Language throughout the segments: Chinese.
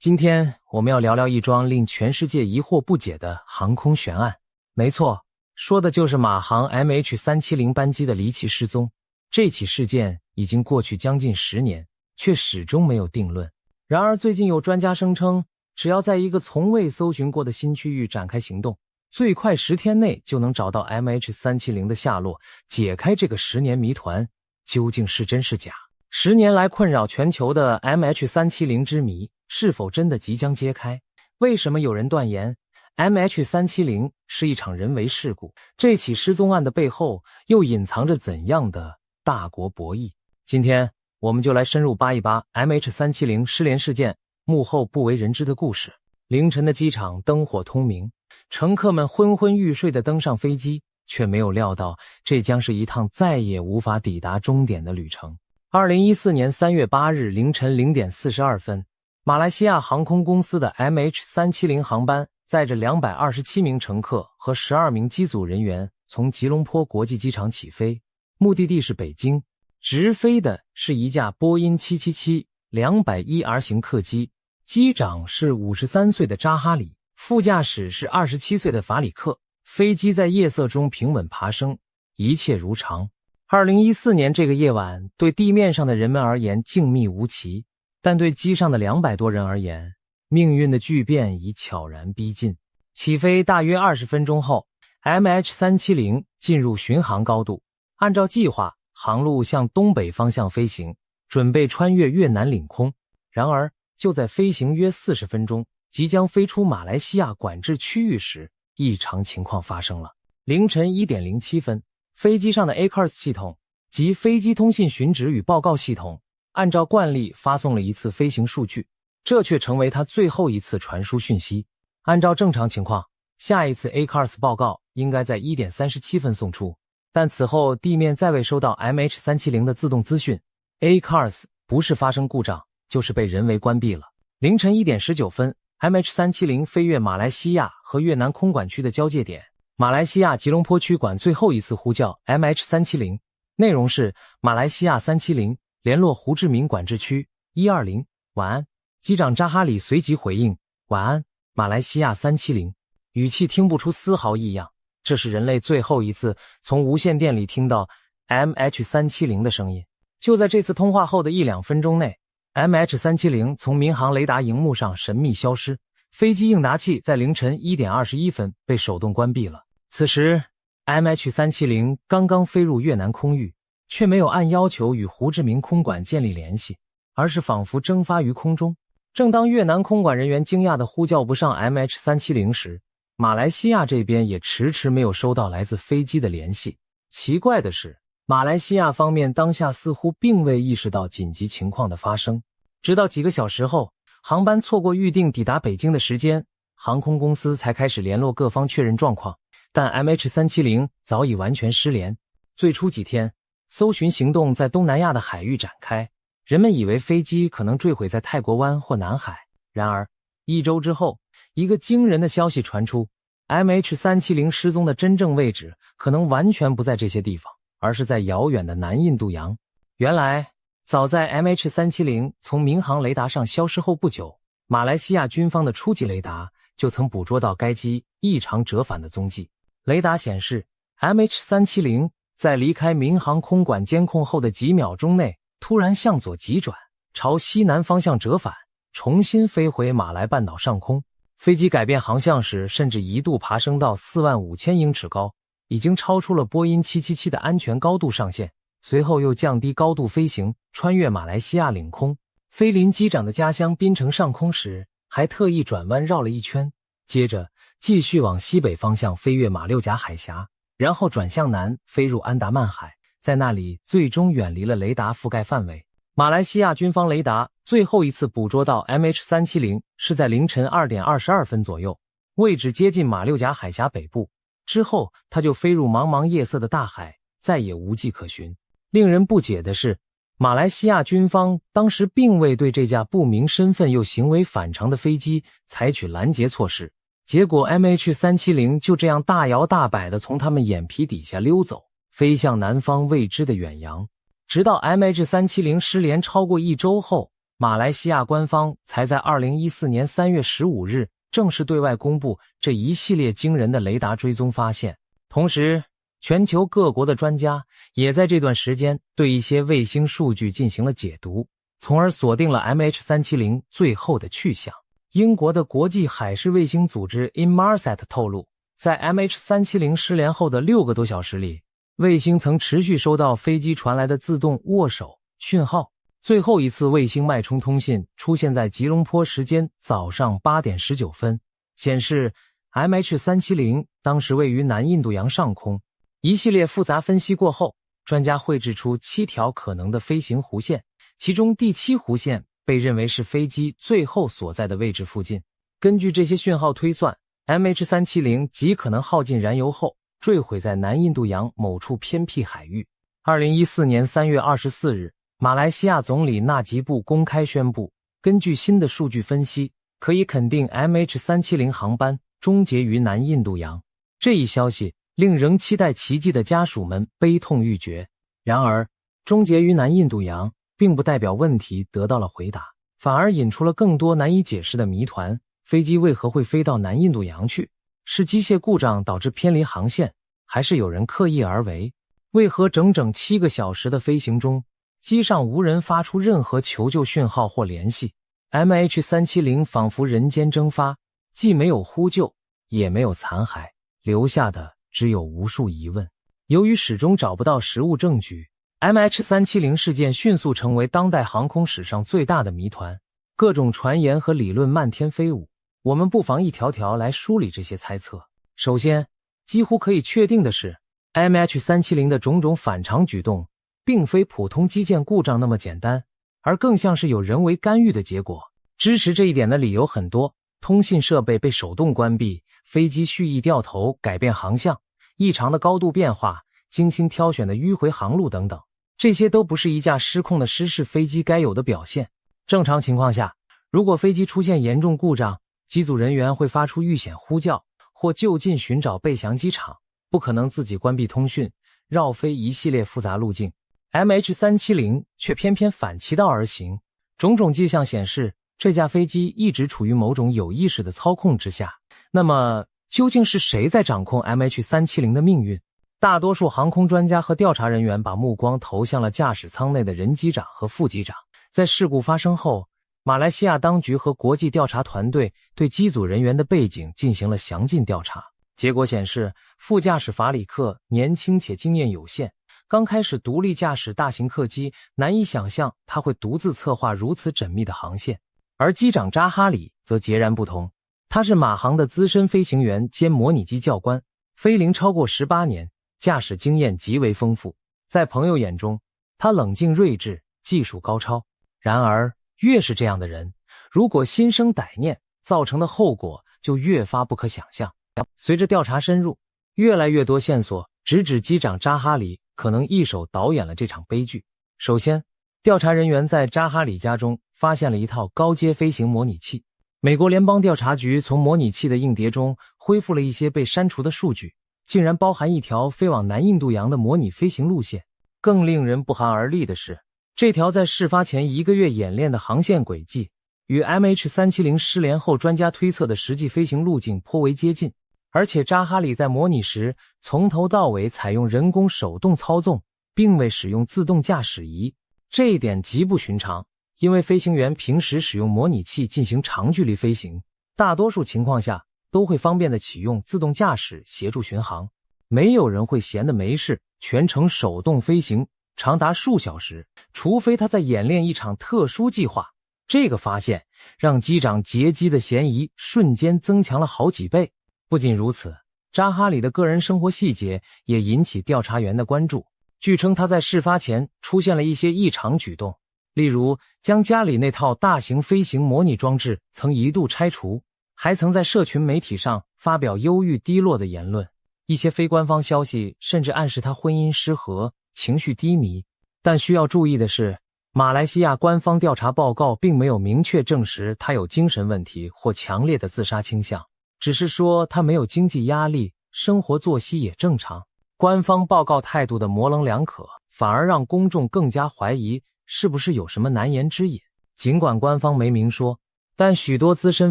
今天我们要聊聊一桩令全世界疑惑不解的航空悬案。没错，说的就是马航 MH370 班机的离奇失踪。这起事件已经过去将近10年，却始终没有定论。然而最近有专家声称，只要在一个从未搜寻过的新区域展开行动，最快10天内就能找到 MH370 的下落，解开这个10年谜团究竟是真是假。10年来困扰全球的 MH370 之谜是否真的即将揭开？为什么有人断言 MH370 是一场人为事故？这起失踪案的背后又隐藏着怎样的大国博弈？今天我们就来深入扒一扒 MH370 失联事件幕后不为人知的故事。凌晨的机场灯火通明，乘客们昏昏欲睡地登上飞机，却没有料到这将是一趟再也无法抵达终点的旅程。2014年3月8日凌晨0点42分，马来西亚航空公司的 MH370 航班载着227名乘客和12名机组人员从吉隆坡国际机场起飞，目的地是北京。直飞的是一架波音777-210R 型客机，机长是53岁的扎哈里，副驾驶是27岁的法里克。飞机在夜色中平稳爬升，一切如常。2014年这个夜晚对地面上的人们而言静谧无奇，但对机上的200多人而言，命运的巨变已悄然逼近。起飞大约20分钟后， MH370 进入巡航高度，按照计划航路向东北方向飞行，准备穿越越南领空。然而就在飞行约40分钟，即将飞出马来西亚管制区域时，异常情况发生了。凌晨1点07分，飞机上的 ACARS 系统即飞机通信寻址与报告系统按照惯例发送了一次飞行数据，这却成为它最后一次传输讯息。按照正常情况，下一次 ACARS 报告应该在1点37分送出，但此后地面再未收到 MH370 的自动资讯， ACARS 不是发生故障，就是被人为关闭了。凌晨1点19分， MH370 飞越马来西亚和越南空管区的交界点，马来西亚吉隆坡区管最后一次呼叫 MH370， 内容是马来西亚370联络胡志明管制区120，晚安。机长扎哈里随即回应，晚安，马来西亚370，语气听不出丝毫异样。这是人类最后一次从无线电里听到 MH370 的声音。就在这次通话后的1-2分钟内， MH370 从民航雷达荧幕上神秘消失，飞机应答器在凌晨1点21分被手动关闭了。此时 MH370 刚刚飞入越南空域，却没有按要求与胡志明空管建立联系，而是仿佛蒸发于空中。正当越南空管人员惊讶地呼叫不上 MH370 时，马来西亚这边也迟迟没有收到来自飞机的联系。奇怪的是，马来西亚方面当下似乎并未意识到紧急情况的发生，直到几个小时后，航班错过预定抵达北京的时间，航空公司才开始联络各方确认状况，但 MH370 早已完全失联。最初几天，搜寻行动在东南亚的海域展开，人们以为飞机可能坠毁在泰国湾或南海。然而1周之后，一个惊人的消息传出， MH370 失踪的真正位置可能完全不在这些地方，而是在遥远的南印度洋。原来早在 MH370 从民航雷达上消失后不久，马来西亚军方的初级雷达就曾捕捉到该机异常折返的踪迹。雷达显示 MH370 在离开民航空管监控后的几秒钟内突然向左急转，朝西南方向折返，重新飞回马来半岛上空。飞机改变航向时甚至一度爬升到45000英尺高，已经超出了波音777的安全高度上限。随后又降低高度飞行，穿越马来西亚领空，飞临机长的家乡槟城上空时还特意转弯绕了一圈，接着继续往西北方向飞越马六甲海峡，然后转向南飞入安达曼海，在那里最终远离了雷达覆盖范围。马来西亚军方雷达最后一次捕捉到 MH370 是在凌晨2点22分左右，位置接近马六甲海峡北部，之后它就飞入茫茫夜色的大海，再也无迹可寻。令人不解的是，马来西亚军方当时并未对这架不明身份又行为反常的飞机采取拦截措施，结果 MH370 就这样大摇大摆地从他们眼皮底下溜走，飞向南方未知的远洋。直到 MH370 失联超过1周后，马来西亚官方才在2014年3月15日正式对外公布这一系列惊人的雷达追踪发现。同时，全球各国的专家也在这段时间对一些卫星数据进行了解读，从而锁定了 MH370 最后的去向。英国的国际海事卫星组织 Inmarsat 透露，在 MH370 失联后的6个多小时里，卫星曾持续收到飞机传来的自动握手讯号。最后一次卫星脉冲通信出现在吉隆坡时间早上8点19分，显示 MH370 当时位于南印度洋上空。一系列复杂分析过后，专家绘制出7条可能的飞行弧线，其中第7弧线被认为是飞机最后所在的位置附近。根据这些讯号推算， MH370 极可能耗尽燃油后坠毁在南印度洋某处偏僻海域。2014年3月24日，马来西亚总理纳吉布公开宣布，根据新的数据分析，可以肯定 MH370 航班终结于南印度洋。这一消息令仍期待奇迹的家属们悲痛欲绝。然而，终结于南印度洋并不代表问题得到了回答，反而引出了更多难以解释的谜团。飞机为何会飞到南印度洋去？是机械故障导致偏离航线，还是有人刻意而为？为何整整7个小时的飞行中，机上无人发出任何求救讯号或联系？ MH370 仿佛人间蒸发，既没有呼救，也没有残骸，留下的只有无数疑问。由于始终找不到实物证据， MH370 事件迅速成为当代航空史上最大的谜团，各种传言和理论漫天飞舞。我们不妨一条条来梳理这些猜测。首先，几乎可以确定的是， MH370 的种种反常举动并非普通机件故障那么简单，而更像是有人为干预的结果。支持这一点的理由很多，通信设备被手动关闭，飞机蓄意掉头改变航向，异常的高度变化，精心挑选的迂回航路等等，这些都不是一架失控的失事飞机该有的表现。正常情况下，如果飞机出现严重故障，机组人员会发出遇险呼叫，或就近寻找备降机场，不可能自己关闭通讯，绕飞一系列复杂路径。MH370 却偏偏反其道而行，种种迹象显示，这架飞机一直处于某种有意识的操控之下。那么，究竟是谁在掌控 MH370 的命运？大多数航空专家和调查人员把目光投向了驾驶舱内的人机长和副机长。在事故发生后，马来西亚当局和国际调查团队对机组人员的背景进行了详尽调查。结果显示，副驾驶法里克年轻且经验有限，刚开始独立驾驶大型客机，难以想象他会独自策划如此缜密的航线。而机长扎哈里则截然不同，他是马航的资深飞行员兼模拟机教官，飞龄超过18年，驾驶经验极为丰富。在朋友眼中，他冷静睿智，技术高超。然而，越是这样的人，如果心生歹念，造成的后果就越发不可想象。随着调查深入，越来越多线索直指机长扎哈里可能一手导演了这场悲剧。首先，调查人员在扎哈里家中发现了一套高阶飞行模拟器。美国联邦调查局从模拟器的硬碟中恢复了一些被删除的数据，竟然包含一条飞往南印度洋的模拟飞行路线。更令人不寒而栗的是，这条在事发前1个月演练的航线轨迹，与 MH370 失联后专家推测的实际飞行路径颇为接近。而且扎哈里在模拟时从头到尾采用人工手动操纵，并未使用自动驾驶仪，这一点极不寻常。因为飞行员平时使用模拟器进行长距离飞行，大多数情况下都会方便地启用自动驾驶协助巡航，没有人会闲得没事全程手动飞行长达数小时，除非他在演练一场特殊计划。这个发现让机长劫机的嫌疑瞬间增强了好几倍。不仅如此，扎哈里的个人生活细节也引起调查员的关注。据称他在事发前出现了一些异常举动，例如将家里那套大型飞行模拟装置曾一度拆除，还曾在社群媒体上发表忧郁低落的言论。一些非官方消息甚至暗示他婚姻失和，情绪低迷。但需要注意的是，马来西亚官方调查报告并没有明确证实他有精神问题或强烈的自杀倾向，只是说他没有经济压力，生活作息也正常。官方报告态度的模棱两可，反而让公众更加怀疑是不是有什么难言之隐。尽管官方没明说，但许多资深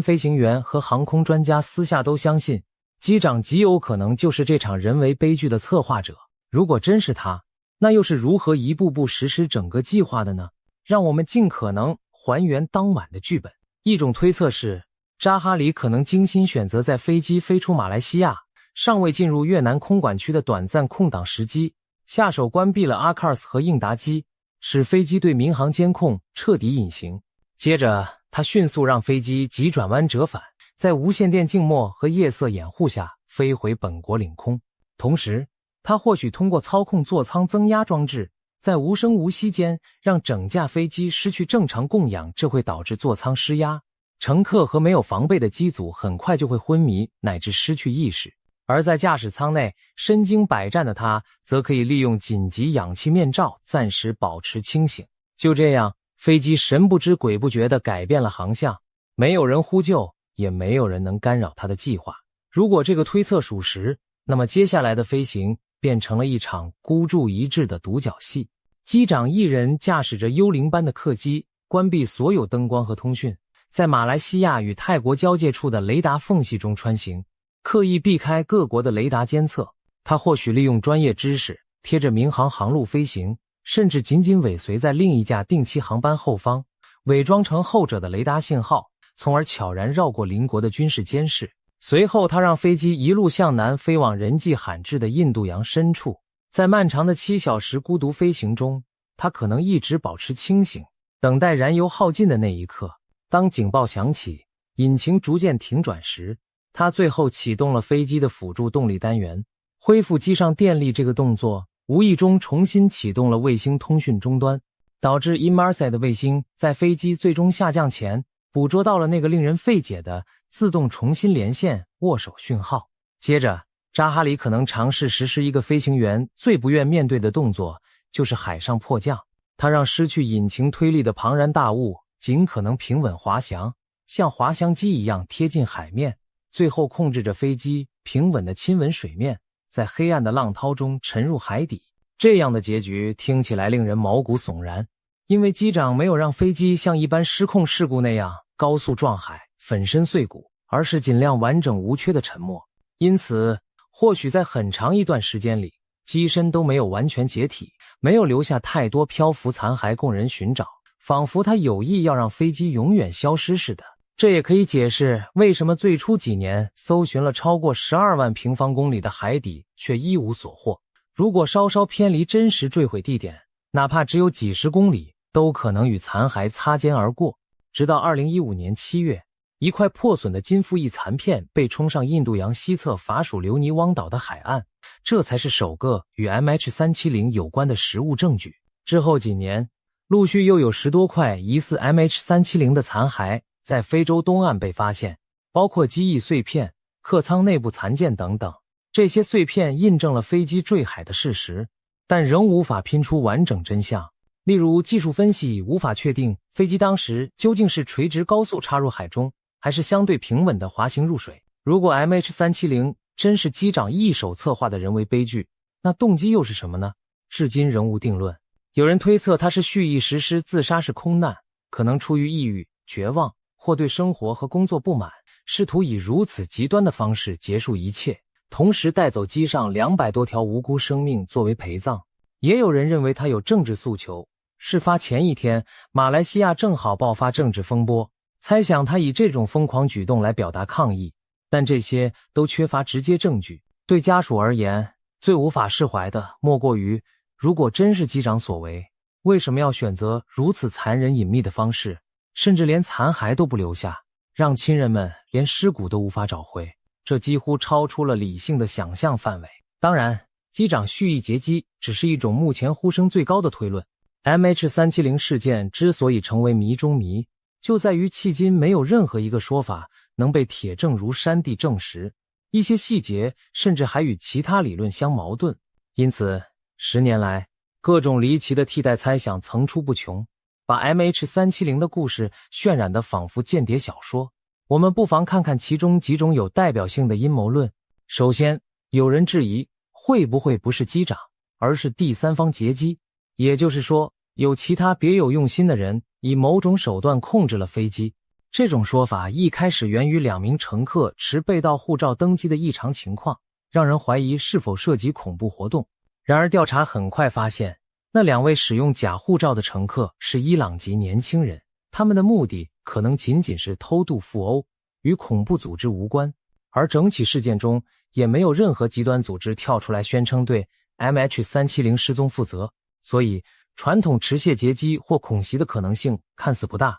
飞行员和航空专家私下都相信，机长极有可能就是这场人为悲剧的策划者。如果真是他，那又是如何一步步实施整个计划的呢？让我们尽可能还原当晚的剧本。一种推测是，扎哈里可能精心选择在飞机飞出马来西亚，尚未进入越南空管区的短暂空档时机，下手关闭了阿卡尔斯和应答机，使飞机对民航监控彻底隐形。接着，他迅速让飞机急转弯折返，在无线电静默和夜色掩护下飞回本国领空。同时，他或许通过操控座舱增压装置，在无声无息间让整架飞机失去正常供氧，这会导致座舱失压，乘客和没有防备的机组很快就会昏迷乃至失去意识。而在驾驶舱内身经百战的他，则可以利用紧急氧气面罩暂时保持清醒。就这样，飞机神不知鬼不觉地改变了航向，没有人呼救，也没有人能干扰他的计划。如果这个推测属实，那么接下来的飞行变成了一场孤注一掷的独角戏。机长一人驾驶着幽灵般的客机，关闭所有灯光和通讯，在马来西亚与泰国交界处的雷达缝隙中穿行，刻意避开各国的雷达监测。他或许利用专业知识贴着民航航路飞行，甚至紧紧尾随在另一架定期航班后方，伪装成后者的雷达信号，从而悄然绕过邻国的军事监视。随后他让飞机一路向南飞往人迹罕至的印度洋深处。在漫长的7小时孤独飞行中，他可能一直保持清醒，等待燃油耗尽的那一刻。当警报响起，引擎逐渐停转时，他最后启动了飞机的辅助动力单元，恢复机上电力。这个动作无意中重新启动了卫星通讯终端，导致 Inmarsat 的卫星在飞机最终下降前捕捉到了那个令人费解的自动重新连线握手讯号。接着，扎哈里可能尝试实施一个飞行员最不愿面对的动作，就是海上迫降。他让失去引擎推力的庞然大物尽可能平稳滑翔，像滑翔机一样贴近海面，最后控制着飞机平稳地亲吻水面，在黑暗的浪涛中沉入海底。这样的结局听起来令人毛骨悚然，因为机长没有让飞机像一般失控事故那样高速撞海粉身碎骨，而是尽量完整无缺的沉没。因此，或许在很长一段时间里，机身都没有完全解体，没有留下太多漂浮残骸供人寻找，仿佛他有意要让飞机永远消失似的。这也可以解释为什么最初几年搜寻了超过12万平方公里的海底却一无所获。如果稍稍偏离真实坠毁地点，哪怕只有几十公里，都可能与残骸擦肩而过。直到2015年7月，一块破损的金复翼残片被冲上印度洋西侧法属留尼汪岛的海岸，这才是首个与 MH370 有关的实物证据。之后几年，陆续又有10多块疑似 MH370 的残骸在非洲东岸被发现，包括机翼碎片、客舱内部残件等等。这些碎片印证了飞机坠海的事实，但仍无法拼出完整真相。例如，技术分析无法确定飞机当时究竟是垂直高速插入海中，还是相对平稳的滑行入水。如果 MH370 真是机长一手策划的人为悲剧，那动机又是什么呢？至今仍无定论。有人推测他是蓄意实施自杀式空难，可能出于抑郁、绝望，或对生活和工作不满，试图以如此极端的方式结束一切，同时带走机上200多条无辜生命作为陪葬。也有人认为他有政治诉求。事发前一天，马来西亚正好爆发政治风波，猜想他以这种疯狂举动来表达抗议，但这些都缺乏直接证据。对家属而言，最无法释怀的莫过于，如果真是机长所为，为什么要选择如此残忍隐秘的方式，甚至连残骸都不留下，让亲人们连尸骨都无法找回？这几乎超出了理性的想象范围。当然，机长蓄意劫机只是一种目前呼声最高的推论。MH370 事件之所以成为谜中谜，就在于迄今没有任何一个说法能被铁证如山地证实，一些细节甚至还与其他理论相矛盾。因此10年来，各种离奇的替代猜想层出不穷，把 MH370 的故事渲染得仿佛间谍小说。我们不妨看看其中几种有代表性的阴谋论。首先，有人质疑会不会不是机长，而是第三方劫机，也就是说，有其他别有用心的人以某种手段控制了飞机。这种说法一开始源于2名乘客持被盗护照登机的异常情况，让人怀疑是否涉及恐怖活动。然而调查很快发现，那2位使用假护照的乘客是伊朗籍年轻人，他们的目的可能仅仅是偷渡赴欧，与恐怖组织无关。而整起事件中也没有任何极端组织跳出来宣称对 MH370 失踪负责，所以传统持械劫机或恐袭的可能性看似不大。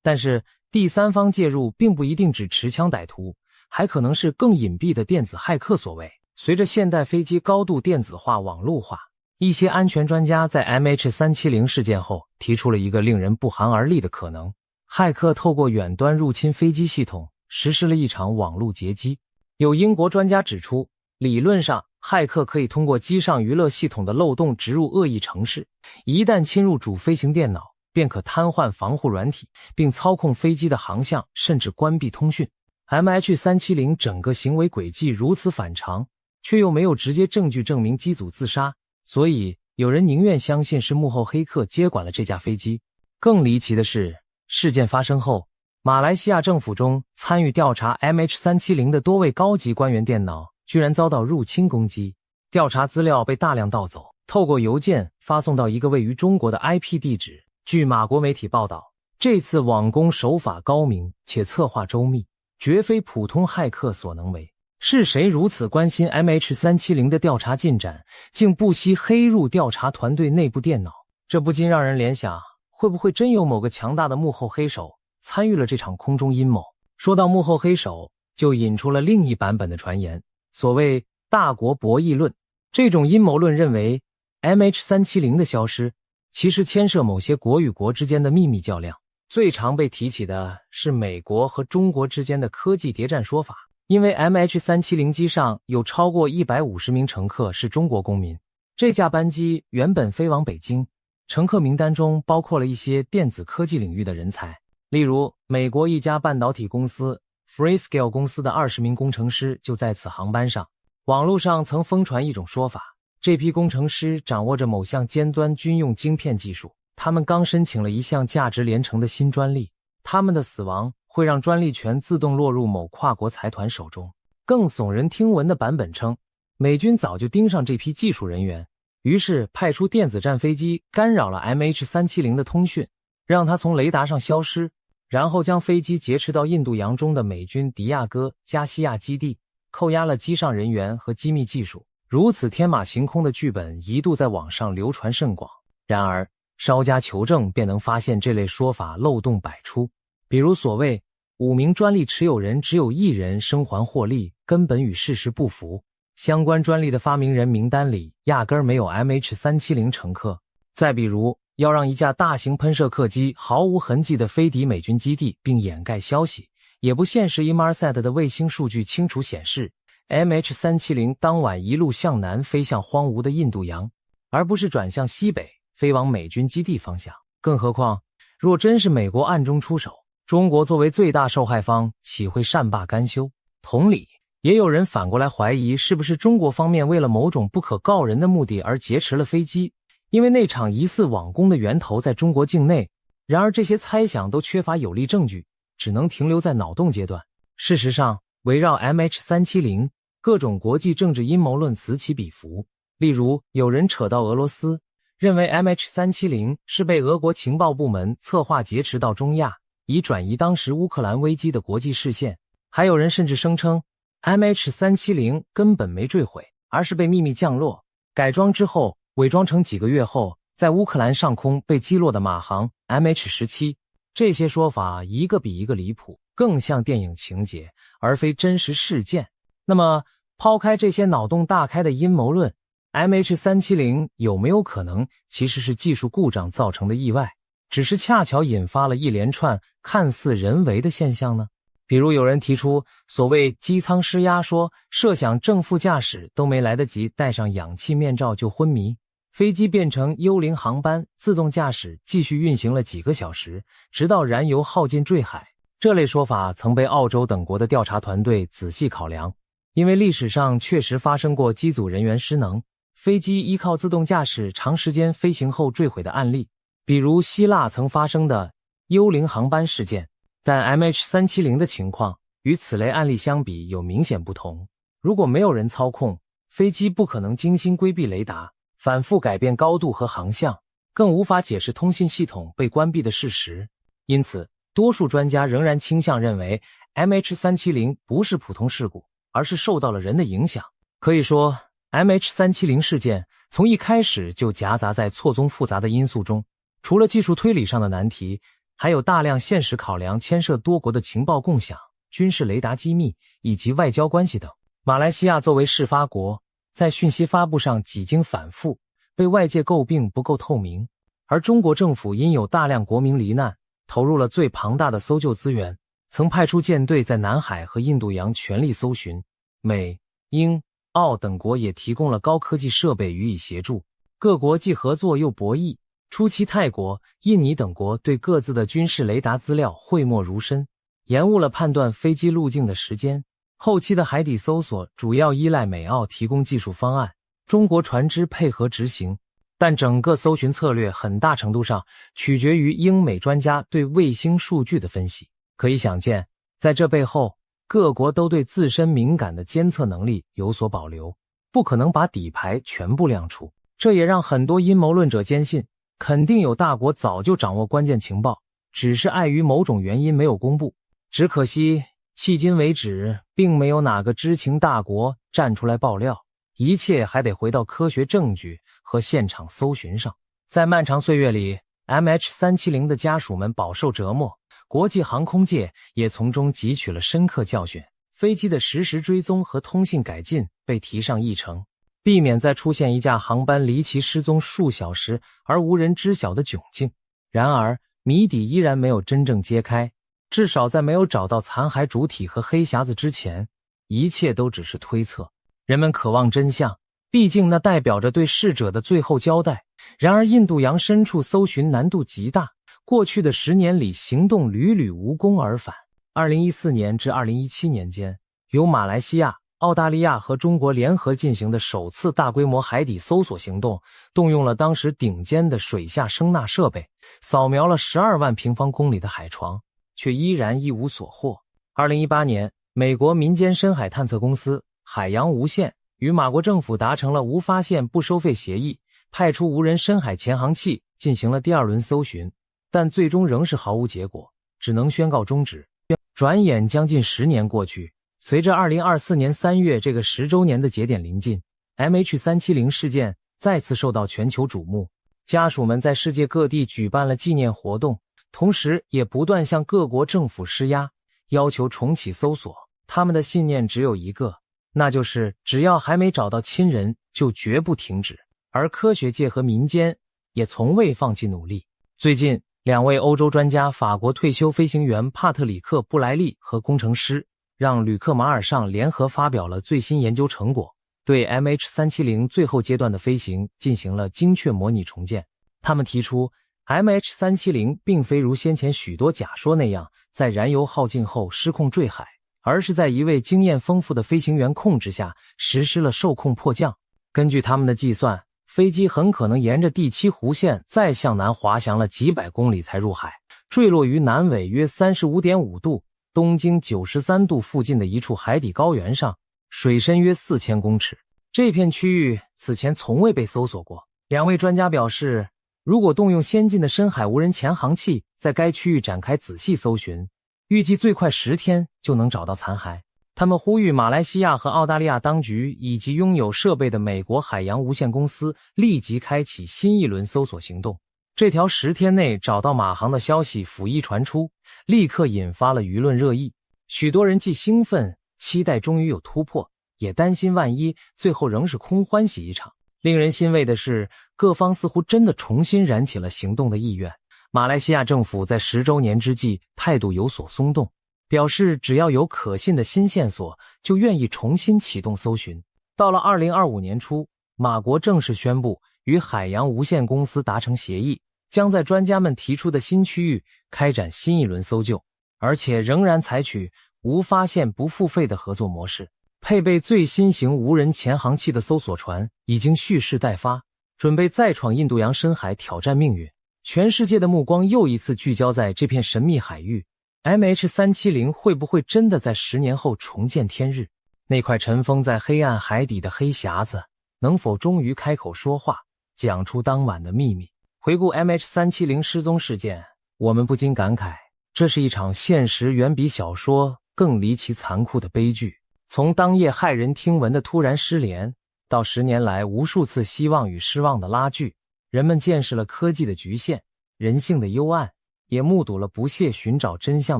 但是第三方介入并不一定指持枪歹徒，还可能是更隐蔽的电子骇客所为。随着现代飞机高度电子化、网络化，一些安全专家在 MH370 事件后提出了一个令人不寒而栗的可能：骇客透过远端入侵飞机系统，实施了一场网络劫机。有英国专家指出，理论上骇客可以通过机上娱乐系统的漏洞植入恶意程式，一旦侵入主飞行电脑，便可瘫痪防护软体，并操控飞机的航向，甚至关闭通讯。MH370 整个行为轨迹如此反常，却又没有直接证据证明机组自杀，所以有人宁愿相信是幕后黑客接管了这架飞机。更离奇的是，事件发生后，马来西亚政府中参与调查 MH370 的多位高级官员电脑居然遭到入侵攻击，调查资料被大量盗走，透过邮件发送到一个位于中国的 IP 地址。据马国媒体报道，这次网攻手法高明且策划周密，绝非普通骇客所能为。是谁如此关心 MH370 的调查进展，竟不惜黑入调查团队内部电脑？这不禁让人联想，会不会真有某个强大的幕后黑手参与了这场空中阴谋？说到幕后黑手，就引出了另一版本的传言，所谓大国博弈论。这种阴谋论认为 MH370 的消失其实牵涉某些国与国之间的秘密较量。最常被提起的是美国和中国之间的科技谍战说法，因为 MH370 机上有超过150名乘客是中国公民。这架班机原本飞往北京，乘客名单中包括了一些电子科技领域的人才，例如美国一家半导体公司 Freescale 公司的20名工程师就在此航班上。网络上曾疯传一种说法，这批工程师掌握着某项尖端军用晶片技术，他们刚申请了一项价值连城的新专利，他们的死亡会让专利权自动落入某跨国财团手中。更耸人听闻的版本称，美军早就盯上这批技术人员，于是派出电子战飞机干扰了 MH370 的通讯，让它从雷达上消失，然后将飞机劫持到印度洋中的美军迪亚哥加西亚基地，扣押了机上人员和机密技术。如此天马行空的剧本一度在网上流传甚广，然而稍加求证便能发现这类说法漏洞百出。比如所谓5名专利持有人只有1人生还获利，根本与事实不符。相关专利的发明人名单里压根儿没有 MH370 乘客。再比如要让一架大型喷射客机毫无痕迹地飞抵美军基地并掩盖消息，也不现实。Inmarsat 的卫星数据清楚显示， MH370 当晚一路向南飞向荒芜的印度洋，而不是转向西北飞往美军基地方向。更何况若真是美国暗中出手，中国作为最大受害方岂会善罢甘休？同理，也有人反过来怀疑，是不是中国方面为了某种不可告人的目的而劫持了飞机，因为那场疑似网攻的源头在中国境内。然而这些猜想都缺乏有力证据，只能停留在脑洞阶段。事实上，围绕 MH370， 各种国际政治阴谋论此起彼伏。例如有人扯到俄罗斯，认为 MH370 是被俄国情报部门策划劫持到中亚，以转移当时乌克兰危机的国际视线。还有人甚至声称 MH370 根本没坠毁，而是被秘密降落，改装之后伪装成几个月后在乌克兰上空被击落的马航 MH17。 这些说法一个比一个离谱，更像电影情节，而非真实事件。那么抛开这些脑洞大开的阴谋论， MH370 有没有可能其实是技术故障造成的意外，只是恰巧引发了一连串看似人为的现象呢？比如有人提出所谓机舱失压说，设想正副驾驶都没来得及戴上氧气面罩就昏迷，飞机变成幽灵航班，自动驾驶继续运行了几个小时，直到燃油耗尽坠海。这类说法曾被澳洲等国的调查团队仔细考量，因为历史上确实发生过机组人员失能，飞机依靠自动驾驶长时间飞行后坠毁的案例，比如希腊曾发生的幽灵航班事件。但 MH370 的情况与此类案例相比有明显不同。如果没有人操控，飞机不可能精心规避雷达，反复改变高度和航向，更无法解释通信系统被关闭的事实。因此，多数专家仍然倾向认为 MH370 不是普通事故，而是受到了人的影响。可以说， MH370 事件从一开始就夹杂在错综复杂的因素中，除了技术推理上的难题，还有大量现实考量牵涉多国的情报共享、军事雷达机密以及外交关系等。马来西亚作为事发国，在讯息发布上几经反复，被外界诟病不够透明，而中国政府因有大量国民罹难，投入了最庞大的搜救资源，曾派出舰队在南海和印度洋全力搜寻，美、英、澳等国也提供了高科技设备予以协助，各国既合作又博弈。初期泰国、印尼等国对各自的军事雷达资料讳莫如深，延误了判断飞机路径的时间。后期的海底搜索主要依赖美澳提供技术方案，中国船只配合执行，但整个搜寻策略很大程度上取决于英美专家对卫星数据的分析。可以想见，在这背后，各国都对自身敏感的监测能力有所保留，不可能把底牌全部亮出。这也让很多阴谋论者坚信，肯定有大国早就掌握关键情报，只是碍于某种原因没有公布。只可惜迄今为止，并没有哪个知情大国站出来爆料，一切还得回到科学证据和现场搜寻上。在漫长岁月里， MH370 的家属们饱受折磨，国际航空界也从中汲取了深刻教训，飞机的实时追踪和通信改进被提上议程，避免再出现一架航班离奇失踪数小时而无人知晓的窘境。然而，谜底依然没有真正揭开，至少在没有找到残骸主体和黑匣子之前，一切都只是推测。人们渴望真相，毕竟那代表着对逝者的最后交代。然而，印度洋深处搜寻难度极大，过去的10年里行动屡屡无功而返。2014年至2017年间，由马来西亚、澳大利亚和中国联合进行的首次大规模海底搜索行动，动用了当时顶尖的水下声纳设备，扫描了12万平方公里的海床，却依然一无所获。2018年，美国民间深海探测公司海洋无限与马国政府达成了无发现不收费协议，派出无人深海潜航器进行了第2轮搜寻，但最终仍是毫无结果，只能宣告终止。转眼将近10年过去，随着2024年3月这个10周年的节点临近， MH370 事件再次受到全球瞩目，家属们在世界各地举办了纪念活动，同时也不断向各国政府施压，要求重启搜索。他们的信念只有一个，那就是只要还没找到亲人，就绝不停止。而科学界和民间也从未放弃努力。最近，2位欧洲专家，法国退休飞行员帕特里克·布莱利和工程师让吕克·马尔尚联合发表了最新研究成果，对 MH370 最后阶段的飞行进行了精确模拟重建。他们提出， MH370 并非如先前许多假说那样在燃油耗尽后失控坠海，而是在一位经验丰富的飞行员控制下实施了受控迫降。根据他们的计算，飞机很可能沿着第7弧线再向南滑翔了几百公里才入海，坠落于南纬约 35.5 度、东经93度附近的一处海底高原上，水深约4000公尺。这片区域此前从未被搜索过。2位专家表示，如果动用先进的深海无人潜航器在该区域展开仔细搜寻，预计最快10天就能找到残骸。他们呼吁马来西亚和澳大利亚当局以及拥有设备的美国海洋无限公司立即开启新一轮搜索行动。这条10天内找到马航的消息甫一传出，立刻引发了舆论热议。许多人既兴奋，期待终于有突破，也担心万一最后仍是空欢喜一场。令人欣慰的是，各方似乎真的重新燃起了行动的意愿。马来西亚政府在10周年之际态度有所松动，表示只要有可信的新线索，就愿意重新启动搜寻。到了2025年初，马国正式宣布与海洋无限公司达成协议，将在专家们提出的新区域开展新一轮搜救，而且仍然采取无发现不付费的合作模式。配备最新型无人潜航器的搜索船已经蓄势待发，准备再闯印度洋深海挑战命运。全世界的目光又一次聚焦在这片神秘海域。MH370 会不会真的在10年后重见天日？那块尘封在黑暗海底的黑匣子能否终于开口说话，讲出当晚的秘密？回顾 MH370 失踪事件，我们不禁感慨，这是一场现实远比小说更离奇残酷的悲剧。从当夜骇人听闻的突然失联，到10年来无数次希望与失望的拉锯，人们见识了科技的局限，人性的幽暗，也目睹了不懈寻找真相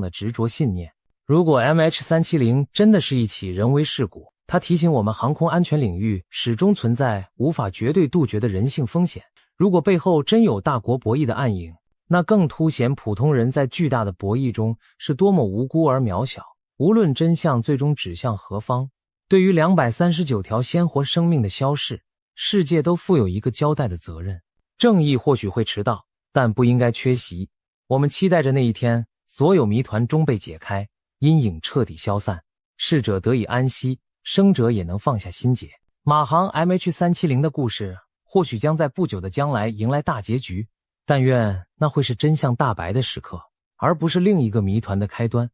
的执着信念。如果 MH370 真的是一起人为事故，它提醒我们航空安全领域始终存在无法绝对杜绝的人性风险。如果背后真有大国博弈的暗影，那更凸显普通人在巨大的博弈中是多么无辜而渺小。无论真相最终指向何方，对于239条鲜活生命的消逝，世界都负有一个交代的责任。正义或许会迟到，但不应该缺席。我们期待着那一天，所有谜团终被解开，阴影彻底消散，逝者得以安息，生者也能放下心结。马航 MH370 的故事或许将在不久的将来迎来大结局，但愿那会是真相大白的时刻，而不是另一个谜团的开端。